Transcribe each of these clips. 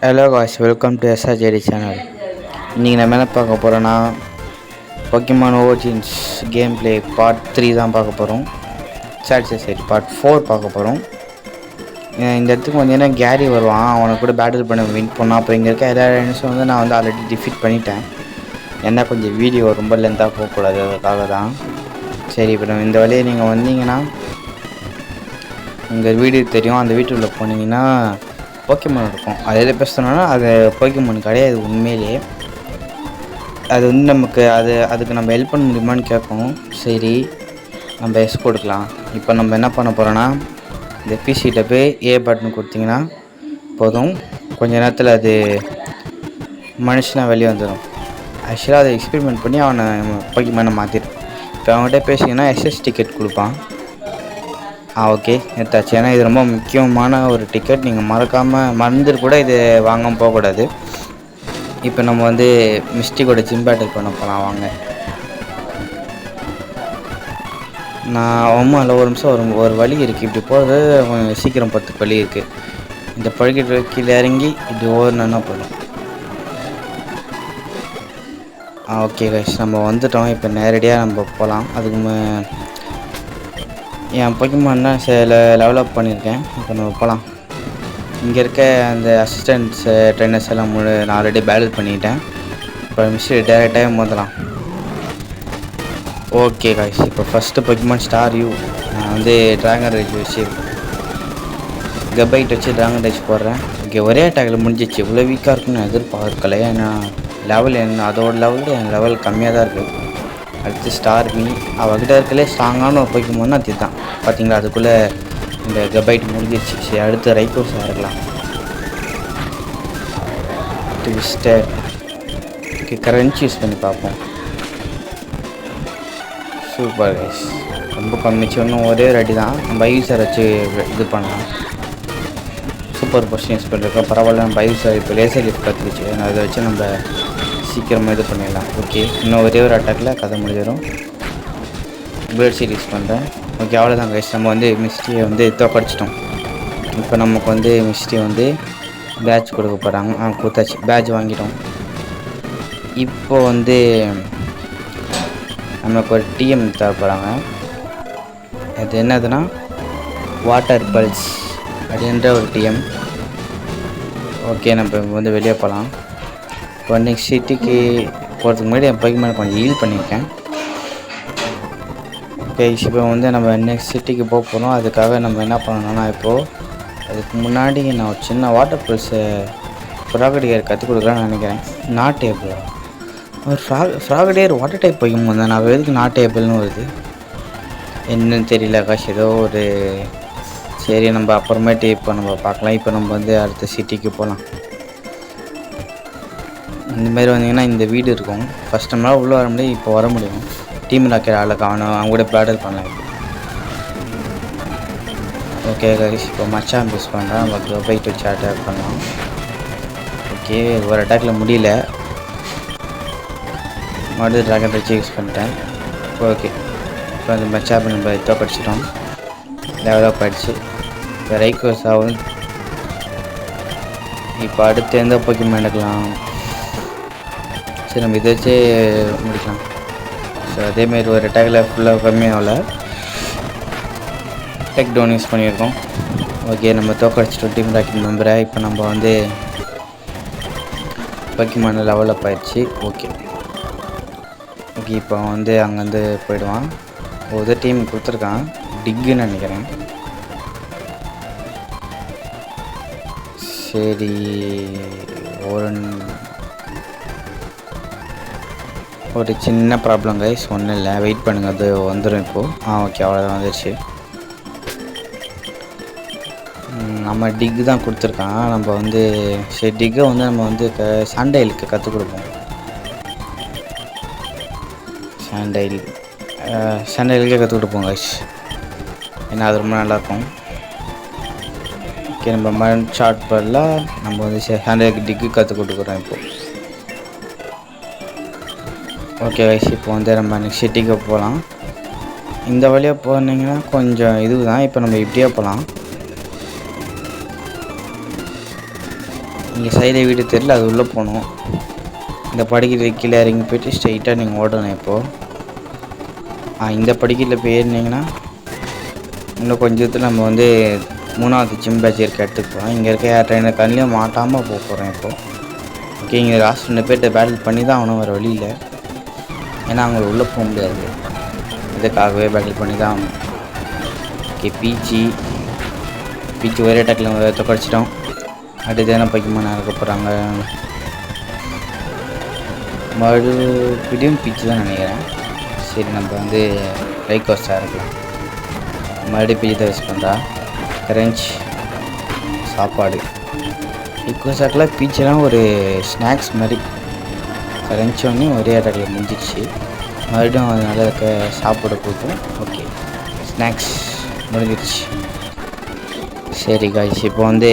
Hello guys, welcome to SRJD channel. இன்றைக்கி நம்ம என்ன பார்க்க போகிறோன்னா Pokemon Origins game play part 3 தான் பார்க்க போகிறோம். சரி பார்ட் 4 பார்க்க போகிறோம். இந்த இடத்துக்கு வந்து என்ன கேரி வருவான், அவனை கூட பேட்டில் பண்ண வின் பண்ணான். அப்புறம் இங்கே இருக்க எல்லா ரைடர்ஸும் வந்து நான் வந்து ஆல்ரெடி டிஃபீட் பண்ணிட்டேன். ஏன்னா கொஞ்சம் வீடியோ ரொம்ப லென்த்தாக போகக்கூடாது, அதுக்காக தான். சரி, இப்போ நம்ம இந்த வழியை நீங்கள் வந்தீங்கன்னா உங்கள் வீடு தெரியும். அந்த வீட்டுக்குள்ளே போனீங்கன்னா போக்கிமான் இருக்கும். அது எதை பேசுகிறோன்னா அது போக்கிமான் கிடையாது உண்மையிலே. அது வந்து நமக்கு அதுக்கு நம்ம ஹெல்ப் பண்ண முடியுமான்னு கேட்கும். சரி, நம்ம எஸ் கொடுக்கலாம். இப்போ நம்ம என்ன பண்ண போகிறோன்னா இந்த பிசிகிட்ட போய் ஏ பட்டன் கொடுத்திங்கன்னா போதும். கொஞ்ச நேரத்தில் அது மனுஷனாக வெளியே வந்துடும். ஆக்சுவலாக அதை எக்ஸ்பெரிமெண்ட் பண்ணி அவனை போக்கிமானை மாற்றிடும். இப்போ அவங்ககிட்ட பேசிங்கன்னா SS டிக்கெட் கொடுப்பான். ஓகே, எடுத்தாச்சு. ஏன்னா இது ரொம்ப முக்கியமான ஒரு டிக்கெட். நீங்கள் மறந்துட்டு கூட இது வாங்காமல் போகக்கூடாது. இப்போ நம்ம வந்து மிஸ்டிக்கோட ஜிம் பேட்டில் பண்ண போகலாம், வாங்க. நான் இல்லை, ஒரு நிமிஷம். ஒரு வழி இருக்குது, இப்படி போகிறது சீக்கிரம் 10 வழி இருக்குது. இந்த பழுக்கிட்டு கீழே இறங்கி இப்படி ஓடணுன்னா போதும். ஓகே கைஸ், நம்ம வந்துட்டோம். இப்போ நேரடியாக நம்ம போகலாம். அதுக்கு என் போக்கிமான் சில லெவலப் பண்ணியிருக்கேன். இப்போ நம்ம போகலாம். இங்கே இருக்க அந்த அசிஸ்டன்ட்ஸ் ட்ரெயினர்ஸ் எல்லாம் நான் ஆல்ரெடி பேட்டில் பண்ணிட்டேன். இப்போ மிஸ்டர் டேரெக்டாக மோதலாம். ஓகே காய்ஸ், இப்போ ஃபஸ்ட்டு போக்கிமான் ஸ்டார் யூ. நான் வந்து ட்ராகன் ரைஸ் வச்சு கபைட் வச்சு ட்ராகன் ரைஸ் போடுறேன். இங்கே ஒரே அட்டாக்கில் முடிஞ்சிச்சு. இவ்வளோ வீக்காக இருக்குன்னு எதிர்பார்க்கல. ஏன்னா லெவல் அதோட லெவலில் என் லெவல் கம்மியாக தான் இருக்குது. அடுத்து ஸ்டார் மீ. அவகிட்ட இருக்கலே ஸ்ட்ராங்கான ஒரு போக்கிமான் அது தான். பார்த்தீங்களா, அதுக்குள்ளே இந்த கபைட் முடிஞ்சிச்சு. சரி, அடுத்து ரைக்கோஸாக இருக்கலாம். ட்விஸ்டர் கரன்ச் யூஸ் பண்ணி பார்ப்போம். சூப்பர் கைஸ், ரொம்ப கம்மிச்சு. இன்னும் ஒரே ஒரு அடி தான். நம்ம ஐவிசார் வச்சு இது பண்ணலாம். சூப்பர் பொசிஷன் யூஸ் பண்ணிருக்கோம். பரவாயில்ல, நம்ம ஐவிசார் இப்போ லேசர் லிஃப்ட் கற்றுக்குச்சு. அதை வச்சு நம்ம சீக்கிரமாக இது பண்ணிடலாம். ஓகே, இன்னும் ஒரே ஒரு அட்டாக்கில் கதை முடிஞ்சிடும். பேர்ட் சீட் யூஸ் பண்ணுறேன். ஓகே, அவ்வளோதான் கைஸ். நம்ம வந்து மிஸ்டியை வந்து தோக்கடிச்சிட்டோம். இப்போ நமக்கு வந்து மிஸ்டி வந்து பேட்ச் கொடுக்க போகிறாங்க. கொடுத்தாச்சு, பேட்ச் வாங்கிட்டோம். இப்போ வந்து நமக்கு ஒரு TM தேவைப்படுறாங்க. அது என்னதுன்னா வாட்டர் பல்ஸ் அப்படின்ற ஒரு TM. ஓகே, நம்ம வந்து வெளியே போகலாம். இப்போ நெக்ஸ்ட் சிட்டிக்கு போகிறதுக்கு முன்னாடி என் போக்கிமான் கொஞ்சம் ஹீல் பண்ணியிருக்கேன். ஓகே, இப்போ வந்து நம்ம நெக்ஸ்ட் சிட்டிக்கு போக போகிறோம். அதுக்காக நம்ம என்ன பண்ணணும்னா, இப்போது அதுக்கு முன்னாடி நான் ஒரு சின்ன வாட்டர் பல்ஸை ஃப்ராகடியர் கற்றுக் கொடுக்குறேன்னு நினைக்கிறேன். நாட் ஏபிள் ஒரு ஃப்ராகடியர் வாட்டர் டைப் போய்க்கும் தான். நான் எதுக்கு நாட் ஏபிள்னு வருது என்னன்னு தெரியல காசு, ஏதோ ஒரு. சரி, நம்ம அப்புறமேட்டு இப்போ நம்ம பார்க்கலாம். இப்போ நம்ம வந்து அடுத்த சிட்டிக்கு போகலாம். இந்தமாரி வந்தீங்கன்னா இந்த வீடு இருக்கும். ஃபஸ்ட் நம்மளால் உள்ளே வர முடியும், இப்போ வர முடியும். டீமில் இருக்கிற ஆளுக்கு அவங்க கூட பேட்டில் பண்ணலாம். ஓகே கைஸ், இப்போ மச்சான் மிஸ் பண்ணுறேன். நம்ம போயிட்டு வச்சு அட்டாக் பண்ணலாம். ஓகே, ஒரு அட்டாக்கில் முடியல. மறுபடியும் ட்ராகன் வச்சு யூஸ் பண்ணிட்டேன். ஓகே, இப்போ அந்த மச்சான் நம்ம தோக்கடிச்சிட்டோம். டெவலப் ஆகிடுச்சு. இப்போ ரைக்கோஸ் ஆகும். இப்போ அடுத்து எந்த போக்கிமான் எடுக்கலாம்? சரி, நம்ம இதை வச்சே முடிக்கலாம். ஸோ அதேமாரி ஒரு அட்டாக்கில் ஃபுல்லாக கம்மியாகல டெக் டவுன் யூஸ் பண்ணியிருக்கோம். ஓகே, நம்ம தோக்கடிச்சிட்டோம் டீம் ராக்கெட் மெம்பரை. இப்போ நம்ம வந்து போக்கிமான் லெவலப் ஆயிடுச்சு. ஓகே, இப்போ வந்து அங்கேருந்து போயிடுவான். ஒரு டீம் கொடுத்துருக்கான், டிக்குன்னு நினைக்கிறேன். சரி, ஒரு சின்ன ப்ராப்ளம் கைஸ், ஒன்றும் இல்லை, வெயிட் பண்ணுங்கள், அது வந்துடும் இப்போது. ஓகே, அவ்வளோதான் வந்துடுச்சு. நம்ம டிக்கு தான் கொடுத்துருக்கான். நம்ம வந்து சரி, டிக்கை வந்து நம்ம வந்து சாண்டைலுக்கு கற்றுக் கொடுப்போம். சாண்டைலுக்கே கற்றுக் கொடுப்போம் கைஸ், ஏன்னா அது ரொம்ப நல்லாயிருக்கும். ஓகே, நம்ம மண் ஷார்ட் பதிலாக நம்ம வந்து சாண்டைலுக்கு டிக்கு கற்றுக் கொடுக்குறோம் இப்போது. ஓகே கைஸ், இப்போ வந்து நம்ம நெக்ஸ்ட் சிட்டிக்கு போகலாம். இந்த வழியாக போனீங்கன்னா கொஞ்சம் இது தான். இப்போ நம்ம இப்படியே போகலாம். இங்கே சைடில் வீடு தெரியல, அது உள்ளே போகணும். இந்த படிக்கட்டு கீழே இறங்கி போய்ட்டு ஸ்ட்ரைட்டாக நீங்கள் ஓடணும். இப்போது இந்த படிக்கட்டில் போய் ஏறினீங்கன்னா இன்னும் கொஞ்சத்தில் நம்ம வந்து 3வது ஜிம் பேட்ச் இருக்க இடத்துக்கு போகிறோம். இங்கே இருக்க ட்ரெயினர் கண்ணிலையும் மாட்டாமல் போக போகிறோம் இப்போது. ஓகே, இங்கே லாஸ்ட் 2 பேர்கிட்ட பேட்டில் பண்ணி தான் ஆகணும், வேறு வழி இல்லை. ஏன்னா அவங்க உள்ளே போக முடியாது, இதுக்காகவே பேட்டில் பண்ணி தான் ஆகணும். ஓகே, பீச்சி ஒரே டக்கில் தொக்கடிச்சிட்டோம். அடுத்து என்ன பைக்குமா இருக்க போகிறாங்க, மறுபடியும் பீச்சு தான் நினைக்கிறேன். சரி, நம்ம வந்து ரைக்கோஸாக இருக்கலாம். மறுபடியும் பீச்சு தான் யூஸ் பண்ணுறா. கிரன்ச் சாப்பாடு ரைக்கோஸாக்கெலாம் பீச்செலாம் ஒரு ஸ்நாக்ஸ் மாதிரி. கிரன்ச் ஒன்று ஒரே இடத்துல முடிஞ்சிடுச்சு. மறுபடியும் அதனால் இருக்க சாப்பாடு கொடுப்போம். ஓகே, ஸ்நாக்ஸ் முடிஞ்சிடுச்சு. சரி காய்ச்சி, இப்போ வந்து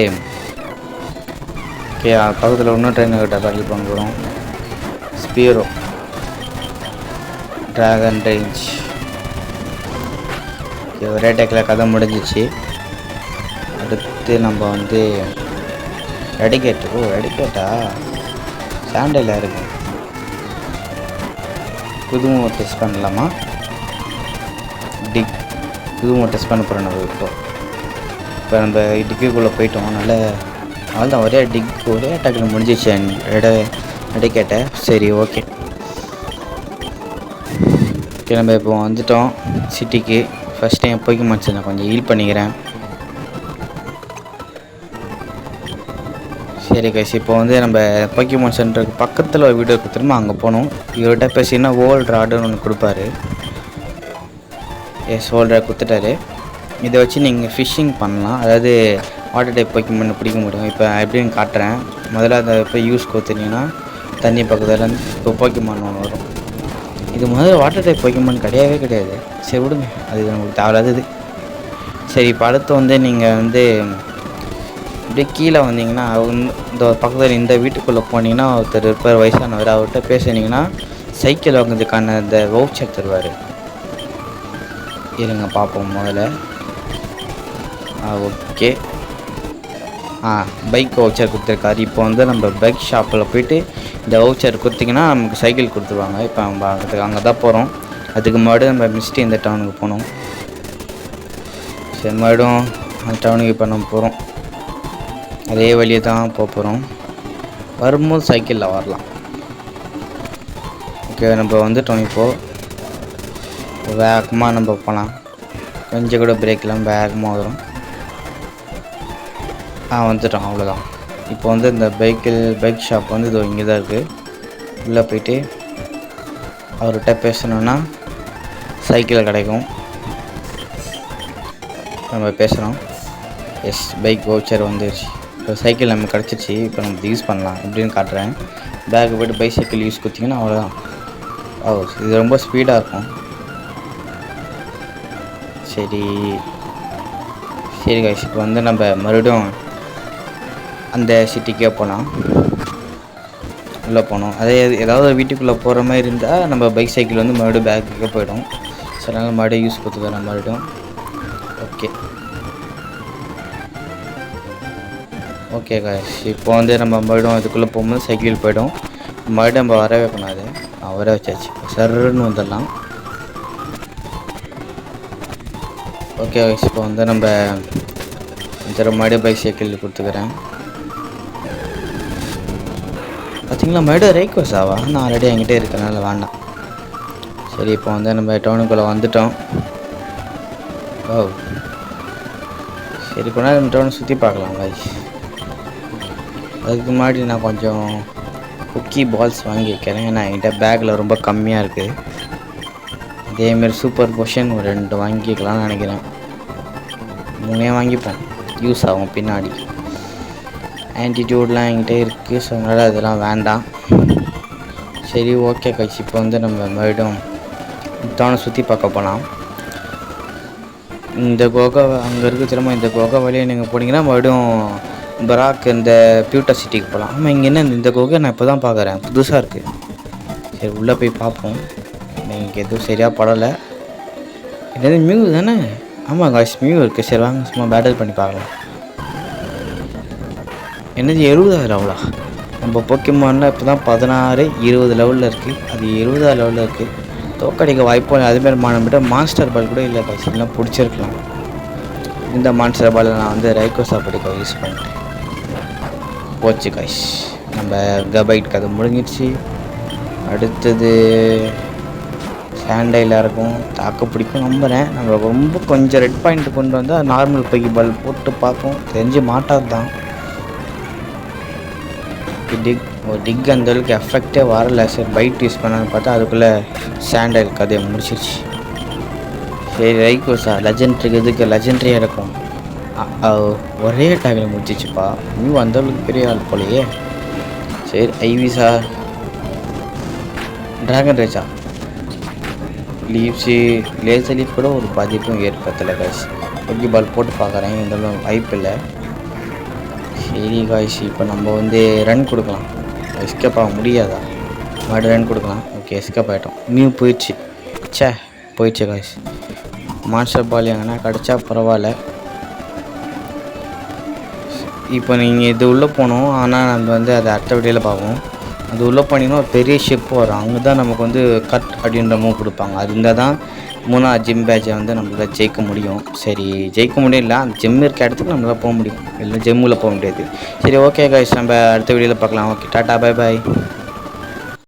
ஓகே பக்கத்தில் இன்னும் ட்ரெயின்கிட்ட பேட்டில் பண்ண போகிறோம். Sphero dragon range. ஓகே, ஒரே டேக்கில் கதை முடிஞ்சிச்சு. அடுத்து நம்ம வந்து ரெடிகேட்டா சாண்டில் இருக்கு. புதுவும் டெஸ்ட் பண்ணலாமா? புதுவும் டெஸ்ட் பண்ண போகிறோம் நம்ம. இப்போ நம்ம டிக்குக்குள்ளே போயிட்டோம். அதனால தான் ஒரே டக்குன்னு முடிஞ்சிச்சு ரெடிகேட்டை. சரி, ஓகே, நம்ம இப்போ வந்துட்டோம் சிட்டிக்கு. ஃபஸ்ட் டைம் போய்க்கு நான் கொஞ்சம் ஹீல் பண்ணிக்கிறேன். சரி கைஸ், இப்போ வந்து நம்ம போக்கிமான் சென்டருக்கு பக்கத்தில் ஒரு வீடியோ கொடுத்துருமா, அங்கே போகணும். இவர்கிட்ட பேசினா ஓல்ட் ராடுன்னு ஒன்று கொடுப்பாரு. ஓல்ட் ராட் கொடுத்துட்டாரு. இதை வச்சு நீங்கள் ஃபிஷ்ஷிங் பண்ணலாம். அதாவது வாட்டர் டைப் போக்கிமான் பிடிக்க முடியும். இப்போ எப்படின்னு காட்டுறேன். முதல்ல அதை இப்போ யூஸ் கொடுத்துட்டிங்கன்னா தண்ணி பக்கத்தில் இப்போ போக்கிமான் ஒன்று வரும். இது முதல்ல வாட்டர் டைப் போக்கிமான் கிடையாது. சரி விடுங்க, அது உங்களுக்கு தேவையில்லாதது. சரி, இப்போ அடுத்து வந்து நீங்கள் வந்து அப்படியே கீழே வந்தீங்கன்னா இந்த பக்கத்தில் இந்த வீட்டுக்குள்ளே போனீங்கன்னா ஒருத்தர் இருப்பார், வயசானவர். அவர்கிட்ட பேசுனீங்கன்னா சைக்கிள் வாங்குறதுக்கான இந்த வவுச்சர் தருவார். இருங்க பார்ப்போம் முதல்ல. ஓகே, பைக் வவுச்சர் கொடுத்துருக்காரு. இப்போ வந்து நம்ம பைக் ஷாப்பில் போய்ட்டு இந்த வவுச்சர் கொடுத்திங்கன்னா நமக்கு சைக்கிள் கொடுத்துருவாங்க. இப்போ நம்ம அங்கே தான் போகிறோம். அதுக்கு மறுபடியும் நம்ம மிஸ்ட்டு இந்த டவுனுக்கு போகணும். சரி, மறுபடியும் அந்த டவுனுக்கு இப்போ நம்ம போகிறோம். அதே வழியை தான் போகிறோம். வரும்போது சைக்கிளில் வரலாம். ஓகே, நம்ம வந்துட்டோம். இப்போது வேகமாக நம்ம போகலாம். கொஞ்சம் கூட பிரேக்கெலாம் வேகமாக வரும். வந்துட்டோம், அவ்வளோதான். இப்போ வந்து இந்த பைக் ஷாப் வந்து இது இங்கே தான் இருக்குது. உள்ளே போய்ட்டு அவர்கிட்ட பேசணுன்னா சைக்கிள் கிடைக்கும். நம்ம பேசுகிறோம். பைக் வவுச்சர் வந்துடுச்சு. இப்போ சைக்கிள் நமக்கு கிடச்சிச்சு. இப்போ நம்ம யூஸ் பண்ணலாம். எப்படின்னு காட்டுறேன். பேக்கு போய்ட்டு பைசைக்கிள் யூஸ் கொடுத்திங்கன்னா அவ்வளோதான். இது ரொம்ப ஸ்பீடாக இருக்கும். சரி கைஸ், இப்போ வந்து நம்ம மறுபடியும் அந்த சிட்டிக்கே போகலாம். உள்ளே போனோம். அதே ஏதாவது வீட்டுக்குள்ளே போகிற மாதிரி இருந்தால் நம்ம பைக் சைக்கிள் வந்து மறுபடியும் பேக்குக்கே போயிடும். சில நாள் மறுபடியும் யூஸ் கொடுத்துக்கிறேன் மறுபடியும். ஓகே கைஸ், இப்போ வந்து நம்ம மறுபடியும் அதுக்குள்ளே போகும்போது சைக்கிள் போய்டும். மறுபடியும் நம்ம வரவே பண்ணாது. வர வச்சாச்சு. சர்ன்னு வந்துடலாம். ஓகே கைஸ், இப்போ வந்து நம்ம மறுபடியும் பைக் சைக்கிள் கொடுத்துக்கிறேன். பார்த்தீங்களா, மறுபடியும் ரைக்கோஸாவா? நான் ஆல்ரெடி என்கிட்ட இருக்கனால வேண்டாம். சரி, இப்போ வந்து நம்ம டவுனுக்குள்ளே வந்துட்டோம். சரி, இப்போ நம்ம டவுனை சுற்றி பார்க்கலாம் கைஸ். அதுக்கு முன்னாடி நான் கொஞ்சம் குக்கி பால்ஸ் வாங்கி வைக்கிறேன். ஏன்னா என்கிட்ட பேக்கில் ரொம்ப கம்மியாக இருக்குது. இதேமாரி சூப்பர் பொஷன் ஒரு 2 வாங்கிக்கலாம்னு நினைக்கிறேன். 3 வாங்கிப்போம், யூஸ் ஆகும் பின்னாடி. ஆன்டிடியூட்லாம் என்கிட்ட இருக்குது. ஸோ அதனால் அதெல்லாம் வேண்டாம். சரி, ஓகே கைஸ், இப்போ வந்து நம்ம மறுபடியும் டவுனை சுற்றி பார்க்க போகலாம். இந்த குகை அங்கே இருக்குது. திரும்ப இந்த குகை வழியை நீங்கள் போனீங்கன்னா மறுபடியும் பராக் இந்த பியூட்டர் சிட்டிக்கு போகலாம். ஆமாம், இங்கே என்ன இந்த குகை நான் இப்போ தான் பார்க்குறேன், புதுசாக இருக்குது. சரி, உள்ளே போய் பார்ப்போம். எனக்கு எதுவும் சரியாக படலை. இது மியூ தானே? ஆமாம் காய்ஸ், மியூ இருக்குது. சரி வாங்க, சும்மா பேட்டில் பண்ணி பார்க்கலாம். என்னது 70,000 லெவலா? நம்ம போக்கிமான்லாம் இப்போ தான் 16 20 லெவலில் இருக்குது. அது 70 லெவலில் இருக்குது. தோக்கடிக்க வாய்ப்பு இல்லை. அதுமாரி நம்மகிட்ட மாஸ்டர் பால் கூட இல்லை காய்ச்சி, இல்லைனா பிடிச்சிருக்கலாம். இந்த மான்ஸ்டர் பால் நான் வந்து ரைக்கோசா படிக்க யூஸ் பண்ணிட்டேன். போச்சு காய்ஸ், நம்ம கபைட் கதை முடிஞ்சிடுச்சு. அடுத்தது சாண்டைலாக இருக்கும், தாக்க பிடிக்கும் நம்புகிறேன். நம்ம ரொம்ப கொஞ்சம் ரெட் பாயிண்ட் கொண்டு வந்தால் நார்மல் பைக்கி பால் போட்டு பார்ப்போம், தெரிஞ்சு மாட்டாது தான். டிக் அந்தளவுக்கு எஃபெக்டே வரல. சரி பைட் யூஸ் பண்ணான்னு பார்த்தா அதுக்குள்ளே சாண்டைல் கதையை முடிச்சிருச்சு. சரி ரைக்கோசா லெஜெண்ட்ரிக்கு எதுக்கு லெஜெண்ட்ரியாக இருக்கும். ஒரே டாகில் முடிச்சிச்சுப்பா. இன்னும் அந்தளவுக்கு பெரிய ஆள் போலையே. சரி ஐவிசா ட்ராகன் ரேச்சா லீவ்ஸு லேசர் லீஃப் கூட ஒரு பாதிப்பும் ஏற்படுத்தலை காய்ஸ். ஒக்கி பால் போட்டு பார்க்குறேன், இருந்தாலும் வாய்ப்பு இல்லை. சரி காய்ஸ், இப்போ நம்ம வந்து ரன் கொடுக்கலாம். எஸ்கேப் ஆக முடியாதா? மறுபடியும் ரன் கொடுக்கலாம். ஓகே எஸ்கேப் ஆகிட்டோம். மியூ போயிடுச்சு. போயிடுச்சு காய்ஸ். மாஸ்டர் பால் எங்கன்னா கிடச்சா பரவாயில்ல. இப்போ நீங்கள் இது உள்ளே போகணும், ஆனால் நம்ம வந்து அதை அடுத்த வீடியோவில் பார்ப்போம். அது உள்ளே போனீங்கன்னா ஒரு பெரிய ஷிப் வரும். அங்கே தான் நமக்கு வந்து கட் அப்படின்ற மூவ் கொடுப்பாங்க. அது இருந்தால் தான் 3ஆவது ஜிம் பேட்சை வந்து நம்மளால் ஜெயிக்க முடியும். சரி ஜெயிக்க முடியல, அந்த ஜிம் இருக்க இடத்துக்கு நம்மளால் போக முடியும், இல்லை ஜிம்மில் போக முடியாது. சரி ஓகே காய்ஸ், நம்ம அடுத்த வீடியோவில் பார்க்கலாம். Okay tata bye bye.